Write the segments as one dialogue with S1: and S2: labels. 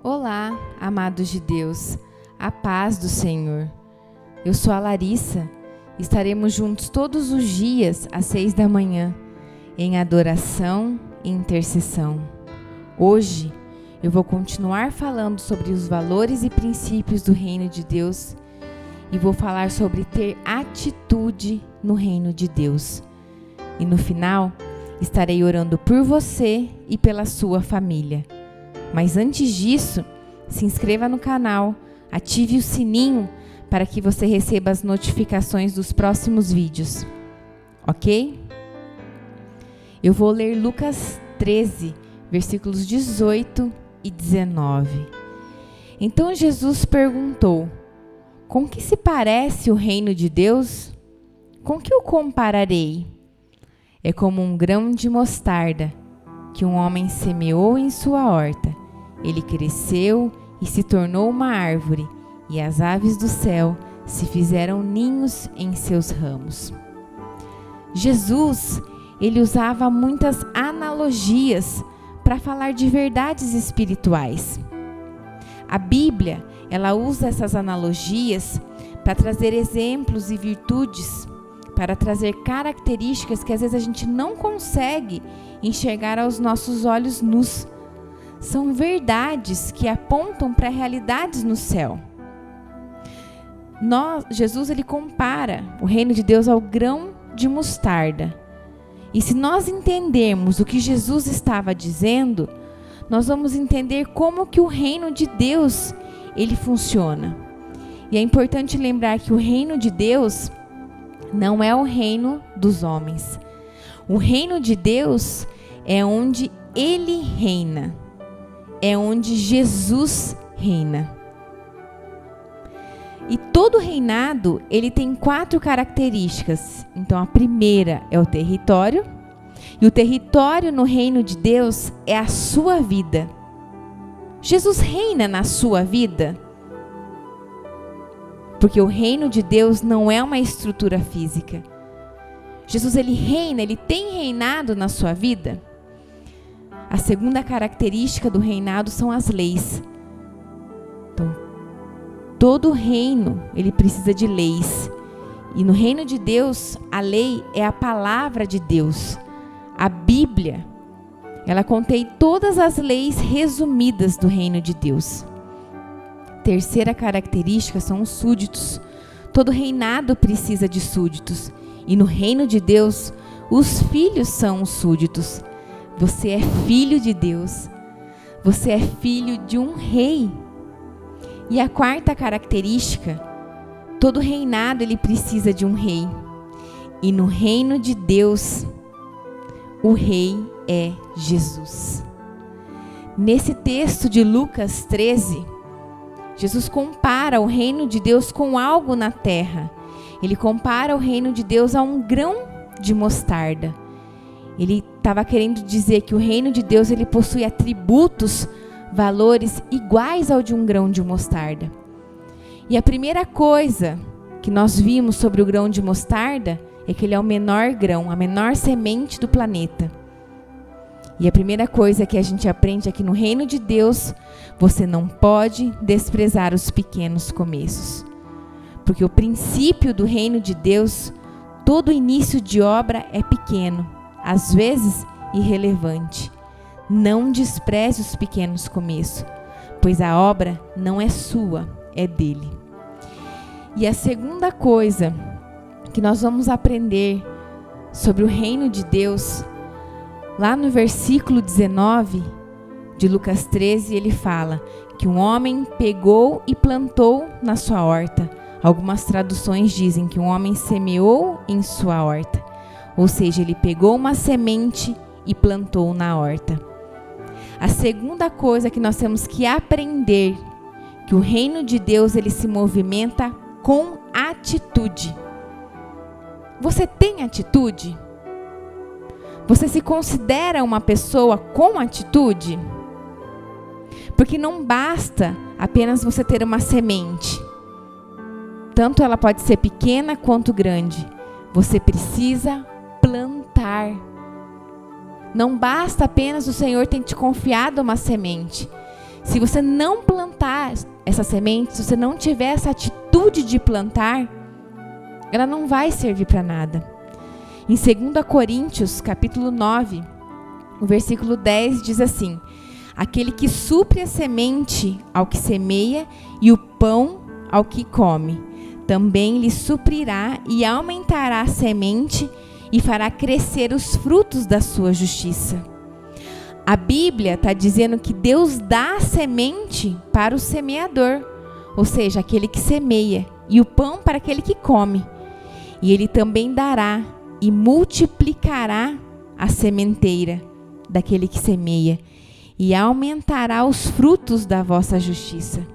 S1: Olá, amados de Deus, a paz do Senhor. Eu sou a Larissa, estaremos juntos todos os dias às 6 da manhã, em adoração e intercessão. Hoje, eu vou continuar falando sobre os valores e princípios do reino de Deus e vou falar sobre ter atitude no reino de Deus. E no final, estarei orando por você e pela sua família. Mas antes disso, se inscreva no canal, ative o sininho para que você receba as notificações dos próximos vídeos, ok? Eu vou ler Lucas 13, versículos 18 e 19. Então Jesus perguntou: com que se parece o reino de Deus? Com que o compararei? É como um grão de mostarda que um homem semeou em sua horta. Ele cresceu e se tornou uma árvore, e as aves do céu se fizeram ninhos em seus ramos. Jesus, ele usava muitas analogias para falar de verdades espirituais. A Bíblia, ela usa essas analogias para trazer exemplos e virtudes, para trazer características que às vezes a gente não consegue enxergar aos nossos olhos nus. São verdades que apontam para realidades no céu. Jesus, ele compara o reino de Deus ao grão de mostarda. E se nós entendermos o que Jesus estava dizendo, nós vamos entender como que o reino de Deus, ele funciona. E é importante lembrar que o reino de Deus não é o reino dos homens. O reino de Deus é onde ele reina. É onde Jesus reina. E todo reinado, ele tem 4 características. Então, a primeira é o território. E o território no reino de Deus é a sua vida. Jesus reina na sua vida? Porque o reino de Deus não é uma estrutura física. Jesus, ele reina, ele tem reinado na sua vida? A segunda característica do reinado são as leis. Então, todo reino, ele precisa de leis. E no reino de Deus, a lei é a palavra de Deus. A Bíblia, ela contém todas as leis resumidas do reino de Deus. Terceira característica são os súditos. Todo reinado precisa de súditos. E no reino de Deus, os filhos são os súditos. Você é filho de Deus. Você é filho de um rei. E a quarta característica, todo reinado ele precisa de um rei. E no reino de Deus, o rei é Jesus. Nesse texto de Lucas 13, Jesus compara o reino de Deus com algo na terra. Ele compara o reino de Deus a um grão de mostarda. Ele estava querendo dizer que o reino de Deus ele possui atributos, valores iguais ao de um grão de mostarda. E a primeira coisa que nós vimos sobre o grão de mostarda é que ele é o menor grão, a menor semente do planeta. E a primeira coisa que a gente aprende é que no reino de Deus, você não pode desprezar os pequenos começos. Porque o princípio do reino de Deus, todo início de obra é pequeno, às vezes irrelevante. Não despreze os pequenos começos, pois a obra não é sua, é dele. E a segunda coisa que nós vamos aprender sobre o reino de Deus, lá no versículo 19 de Lucas 13, ele fala que um homem pegou e plantou na sua horta. Algumas traduções dizem que um homem semeou em sua horta. Ou seja, ele pegou uma semente e plantou na horta. A segunda coisa que nós temos que aprender, que o reino de Deus ele se movimenta com atitude. Você tem atitude? Você se considera uma pessoa com atitude? Porque não basta apenas você ter uma semente. Tanto ela pode ser pequena quanto grande. Você precisa plantar. Não basta apenas o Senhor ter te confiado uma semente. Se você não plantar essa semente, se você não tiver essa atitude de plantar, ela não vai servir para nada. Em 2 Coríntios, capítulo 9, o versículo 10 diz assim: aquele que supre a semente ao que semeia e o pão ao que come, também lhe suprirá e aumentará a semente e fará crescer os frutos da sua justiça. A Bíblia está dizendo que Deus dá a semente para o semeador, ou seja, aquele que semeia, e o pão para aquele que come. E Ele também dará e multiplicará a sementeira daquele que semeia, e aumentará os frutos da vossa justiça.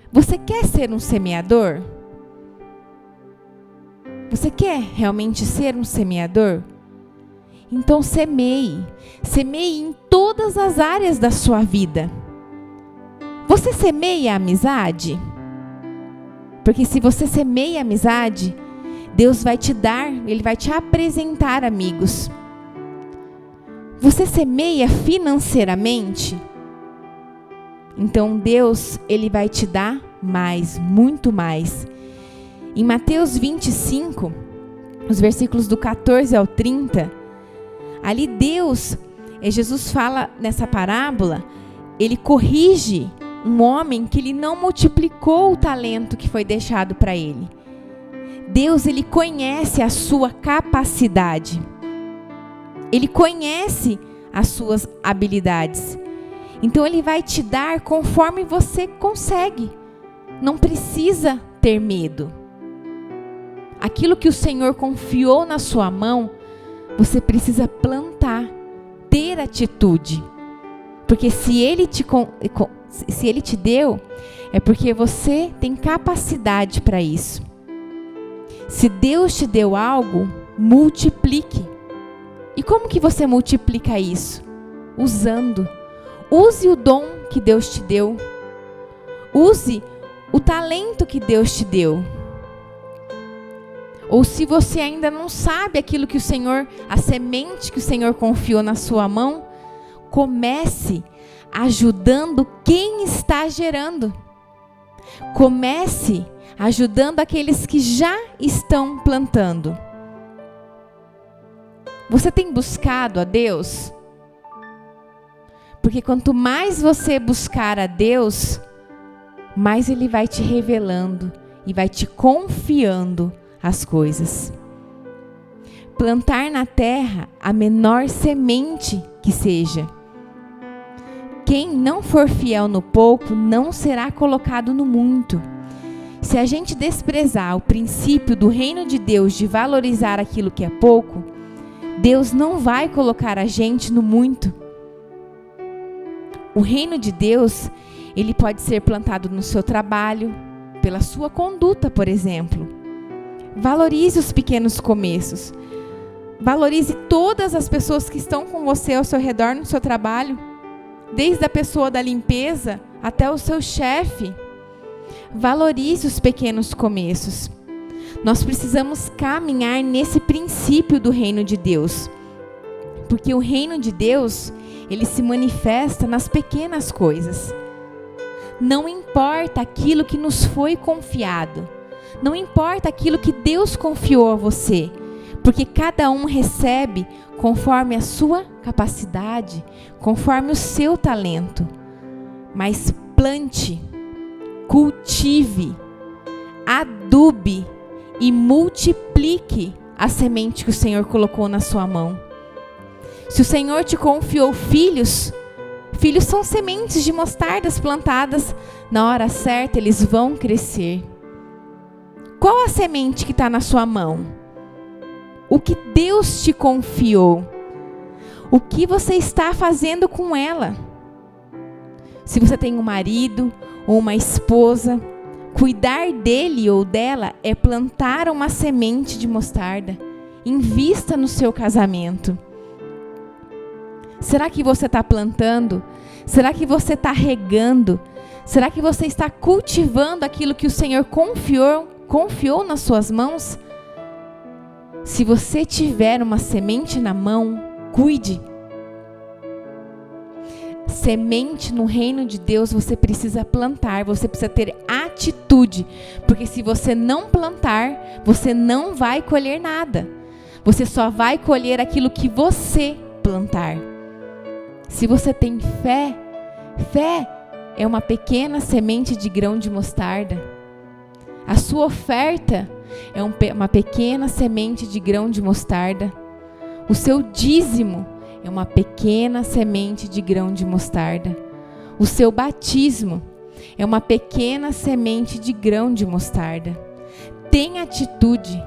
S1: Você quer ser um semeador? Você quer realmente ser um semeador? Então semeie. Semeie em todas as áreas da sua vida. Você semeia a amizade? Porque se você semeia a amizade, Deus vai te dar, Ele vai te apresentar amigos. Você semeia financeiramente? Então Deus, Ele vai te dar mais, muito mais. Em Mateus 25, os versículos do 14 ao 30, ali Jesus fala nessa parábola, Ele corrige um homem que ele não multiplicou o talento que foi deixado para ele. Deus, Ele conhece a sua capacidade. Ele conhece as suas habilidades. Então Ele vai te dar conforme você consegue. Não precisa ter medo. Aquilo que o Senhor confiou na sua mão, você precisa plantar, ter atitude. Porque se Ele te deu, é porque você tem capacidade para isso. Se Deus te deu algo, multiplique. E como que você multiplica isso? Usando. Use o dom que Deus te deu. Use o talento que Deus te deu. Ou se você ainda não sabe aquilo que o Senhor, a semente que o Senhor confiou na sua mão, comece ajudando quem está gerando. Comece ajudando aqueles que já estão plantando. Você tem buscado a Deus? Porque quanto mais você buscar a Deus, mais Ele vai te revelando e vai te confiando as coisas. Plantar na terra a menor semente que seja. Quem não for fiel no pouco não será colocado no muito. Se a gente desprezar o princípio do reino de Deus de valorizar aquilo que é pouco, Deus não vai colocar a gente no muito. O reino de Deus, ele pode ser plantado no seu trabalho, pela sua conduta, por exemplo. Valorize os pequenos começos. Valorize todas as pessoas que estão com você ao seu redor no seu trabalho, desde a pessoa da limpeza até o seu chefe. Valorize os pequenos começos. Nós precisamos caminhar nesse princípio do reino de Deus. Porque o reino de Deus, ele se manifesta nas pequenas coisas. Não importa aquilo que nos foi confiado. Não importa aquilo que Deus confiou a você. Porque cada um recebe conforme a sua capacidade, conforme o seu talento. Mas plante, cultive, adube e multiplique a semente que o Senhor colocou na sua mão. Se o Senhor te confiou filhos, filhos são sementes de mostardas plantadas. Na hora certa eles vão crescer. Qual a semente que está na sua mão? O que Deus te confiou? O que você está fazendo com ela? Se você tem um marido ou uma esposa, cuidar dele ou dela é plantar uma semente de mostarda. Invista no seu casamento. Será que você está plantando? Será que você está regando? Será que você está cultivando aquilo que o Senhor confiou nas suas mãos? Se você tiver uma semente na mão, cuide. semente no reino de Deus, você precisa plantar, você precisa ter atitude, porque se você não plantar, você não vai colher nada. Você só vai colher aquilo que você plantar. Se você tem fé, fé é uma pequena semente de grão de mostarda. A sua oferta é uma pequena semente de grão de mostarda. O seu dízimo é uma pequena semente de grão de mostarda. O seu batismo é uma pequena semente de grão de mostarda. Tenha atitude,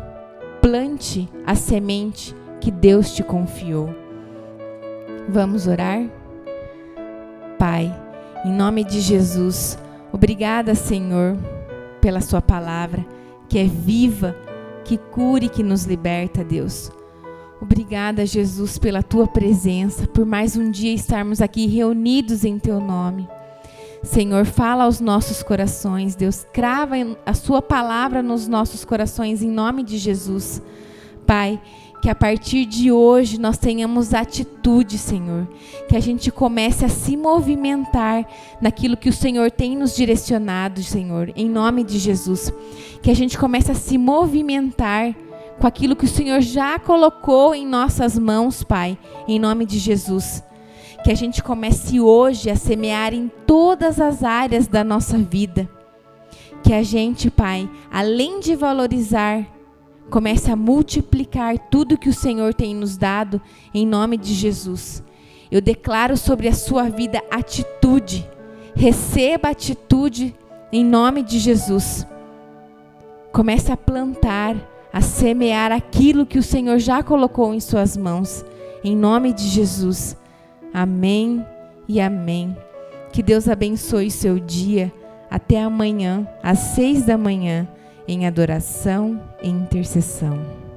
S1: plante a semente que Deus te confiou. Vamos orar? Pai, em nome de Jesus, obrigada, Senhor, pela sua palavra, que é viva, que cura e que nos liberta, Deus. Obrigada, Jesus, pela tua presença, por mais um dia estarmos aqui reunidos em teu nome. Senhor, fala aos nossos corações, Deus, crava a sua palavra nos nossos corações, em nome de Jesus. Pai, que a partir de hoje nós tenhamos atitude, Senhor, que a gente comece a se movimentar naquilo que o Senhor tem nos direcionado, Senhor, em nome de Jesus. Que a gente comece a se movimentar com aquilo que o Senhor já colocou em nossas mãos, Pai, em nome de Jesus. Que a gente comece hoje a semear em todas as áreas da nossa vida. Que a gente, Pai, além de valorizar, comece a multiplicar tudo que o Senhor tem nos dado, em nome de Jesus. Eu declaro sobre a sua vida atitude. Receba atitude em nome de Jesus. Comece a plantar, a semear aquilo que o Senhor já colocou em suas mãos, em nome de Jesus. Amém e amém. Que Deus abençoe o seu dia. Até amanhã, às 6 da manhã, em adoração e intercessão.